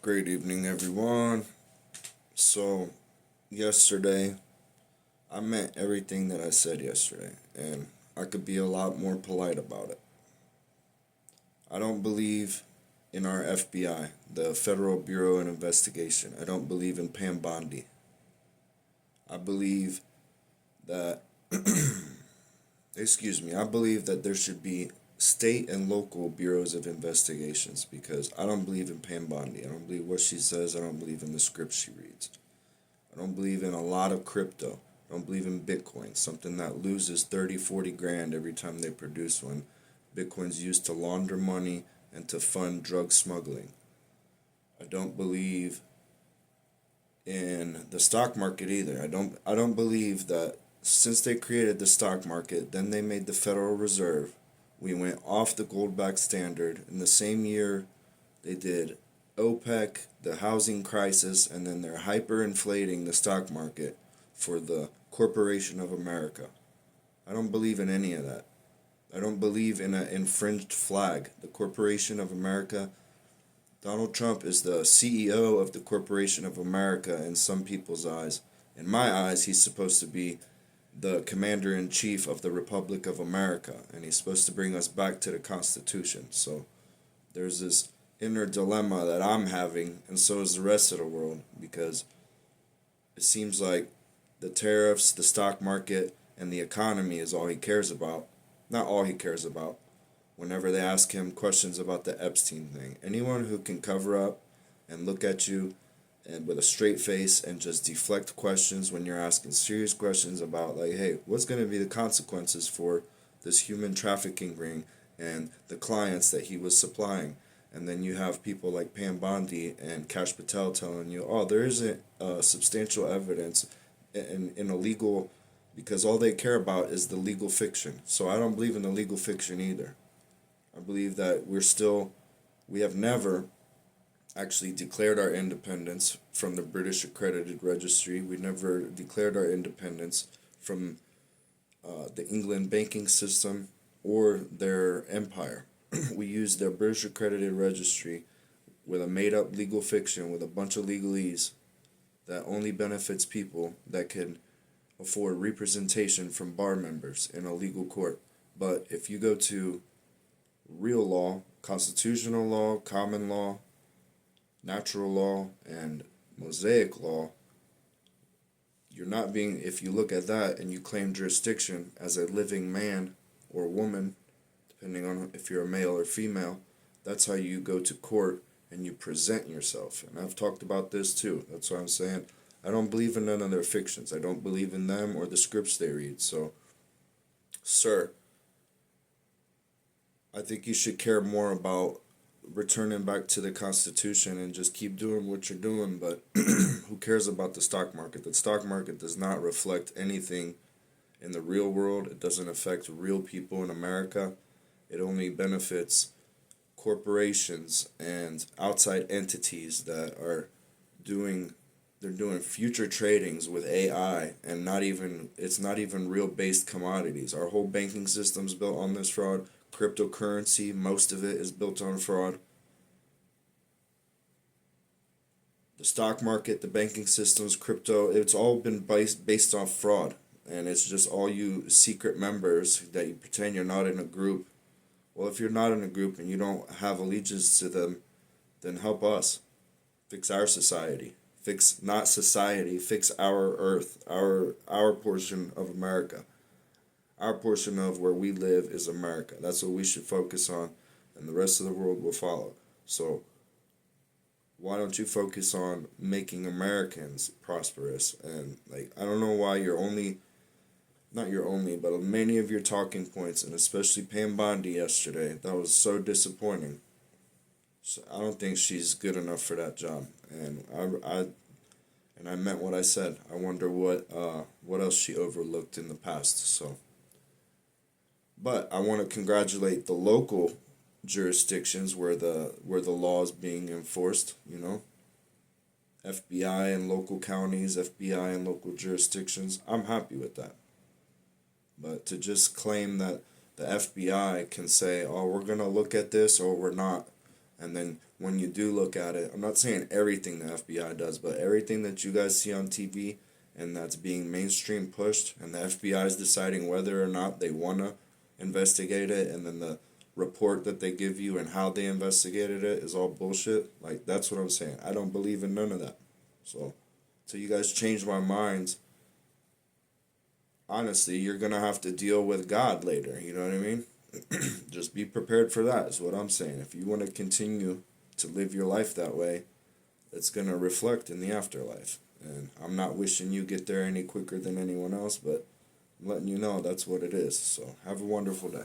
Great evening, everyone. So, yesterday, I meant everything that I said yesterday, and I could be a lot more polite about it. I don't believe in our FBI, the Federal Bureau of Investigation. I don't believe in Pam Bondi. I believe that, I believe that there should be state and local bureaus of investigations because I don't believe in Pam Bondi. I don't believe what she says. I don't believe in the script she reads. I don't believe in a lot of crypto. I don't believe in Bitcoin, something that loses 30, 40 grand every time they produce one. Bitcoin's used to launder money and to fund drug smuggling. I don't believe in the stock market either. I don't believe that since they created the stock market, then they made the Federal Reserve. We went off the gold back standard. In the same year, they did OPEC, the housing crisis, and then they're hyperinflating the stock market for the Corporation of America. I don't believe in any of that. I don't believe in an infringed flag. The Corporation of America, Donald Trump is the CEO of the Corporation of America in some people's eyes. In my eyes, he's supposed to be the commander-in-chief of the Republic of America, and he's supposed to bring us back to the Constitution. So there's this inner dilemma that I'm having, and so is the rest of the world, because it seems like the tariffs, the stock market, and the economy is all he cares about. Not all he cares about. Whenever they ask him questions about the Epstein thing, anyone who can cover up and look at you and with a straight face and just deflect questions when you're asking serious questions about, like, hey, what's going to be the consequences for this human trafficking ring and the clients that he was supplying? And then you have people like Pam Bondi and Kash Patel telling you, oh, there isn't substantial evidence in a legal, because all they care about is the legal fiction. So I don't believe in the legal fiction either. I believe that we have never actually declared our independence from the British Accredited Registry. We never declared our independence from the England banking system or their empire. We used their British Accredited Registry with a made-up legal fiction with a bunch of legalese that only benefits people that can afford representation from bar members in a legal court. But if you go to real law, constitutional law, common law, natural law, and Mosaic law, you're not being, if you look at that and you claim jurisdiction as a living man or woman, depending on if you're a male or female, that's how you go to court and you present yourself. And I've talked about this too. That's why I'm saying I don't believe in none of their fictions. I don't believe in them or the scripts they read. So, sir, I think you should care more about returning back to the Constitution and just keep doing what you're doing, but who cares about the stock market? The stock market does not reflect anything in the real world. It doesn't affect real people in America. It only benefits corporations and outside entities that are doing future tradings with AI, and it's not even real based commodities. Our whole banking system's built on this fraud. Cryptocurrency, most of it is built on fraud. The stock market, the banking systems, crypto, it's all been based off fraud. And it's just all you secret members that you pretend you're not in a group. Well, if you're not in a group and you don't have allegiance to them, then help us. Fix our society. Fix not society, fix our earth, our portion of America. Our portion of where we live is America. That's what we should focus on, and the rest of the world will follow. So why don't you focus on making Americans prosperous? And, like, I don't know why not your only, but many of your talking points, and especially Pam Bondi yesterday, that was so disappointing. So I don't think she's good enough for that job, and I meant what I said. I wonder what else she overlooked in the past. So, but I want to congratulate the local jurisdictions where the law is being enforced. FBI and local counties, FBI and local jurisdictions. I'm happy with that. But to just claim that the FBI can say, oh, we're going to look at this or we're not, and then when you do look at it, I'm not saying everything the FBI does, but everything that you guys see on TV and that's being mainstream pushed, and the FBI is deciding whether or not they want to investigate it, and then the report that they give you and how they investigated it is all bullshit. Like, that's what I'm saying. I don't believe in none of that. So, till you guys change my minds, honestly, you're gonna have to deal with God later. You know what I mean? Just be prepared for that, is what I'm saying. If you want to continue to live your life that way, it's going to reflect in the afterlife. And I'm not wishing you get there any quicker than anyone else, but I'm letting you know that's what it is. So have a wonderful day.